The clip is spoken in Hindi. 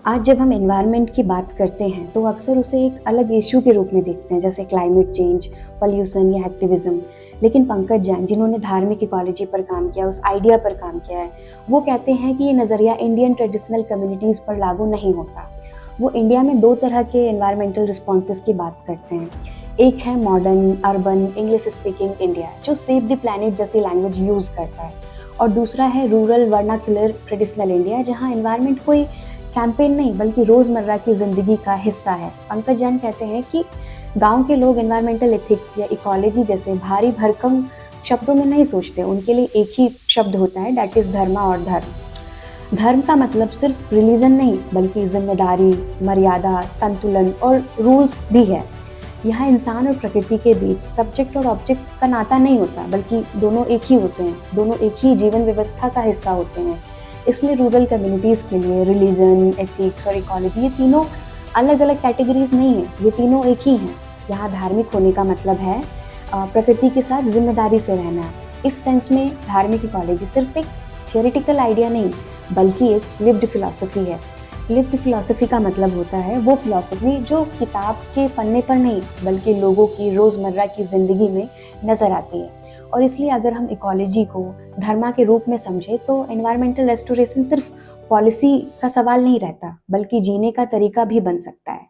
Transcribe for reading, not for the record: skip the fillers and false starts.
आज जब हम एनवायरनमेंट की बात करते हैं तो अक्सर उसे एक अलग इश्यू के रूप में देखते हैं, जैसे क्लाइमेट चेंज, पॉल्यूशन या एक्टिविज्म। लेकिन पंकज जैन, जिन्होंने धार्मिक इकोलॉजी पर काम किया, उस आइडिया पर काम किया है, वो कहते हैं कि ये नज़रिया इंडियन ट्रेडिशनल कम्युनिटीज़ पर लागू नहीं होता। वो इंडिया में दो तरह के एनवायरमेंटल रिस्पॉन्सेज की बात करते हैं। एक है modern, urban, English speaking India, जो सेव द प्लैनेट जैसी लैंग्वेज यूज़ करता है। और दूसरा है रूरल वर्नाक्युलर ट्रेडिशनल इंडिया, जहाँ एनवायरनमेंट कोई कैंपेन नहीं बल्कि रोज़मर्रा की ज़िंदगी का हिस्सा है। पंकज जैन कहते हैं कि गाँव के लोग एनवायरमेंटल एथिक्स या इकोलॉजी जैसे भारी भरकम शब्दों में नहीं सोचते। उनके लिए एक ही शब्द होता है, दैट इज़ धर्मा और धर्म। धर्म का मतलब सिर्फ रिलीजन नहीं बल्कि जिम्मेदारी, मर्यादा, संतुलन और रूल्स भी है। यहाँ इंसान और प्रकृति के बीच सब्जेक्ट और ऑब्जेक्ट का नाता नहीं होता, बल्कि दोनों एक ही होते हैं, दोनों एक ही जीवन व्यवस्था का हिस्सा होते हैं। इसलिए रूरल कम्युनिटीज़ के लिए रिलीजन, एथिक्स और इकोलॉजी, ये तीनों अलग अलग कैटेगरीज नहीं है, ये तीनों एक ही हैं। यहाँ धार्मिक होने का मतलब है प्रकृति के साथ जिम्मेदारी से रहना। इस सेंस में धार्मिक इकोलॉजी सिर्फ एक थियोरिटिकल आइडिया नहीं बल्कि एक लिव्ड फिलॉसफी है। लिव्ड फिलॉसफी का मतलब होता है वो फिलॉसफी जो किताब के पन्ने पर नहीं बल्कि लोगों की रोज़मर्रा की ज़िंदगी में नज़र आती है। और इसलिए अगर हम इकोलॉजी को धर्मा के रूप में समझे तो एनवायरमेंटल रेस्टोरेशन सिर्फ पॉलिसी का सवाल नहीं रहता बल्कि जीने का तरीका भी बन सकता है।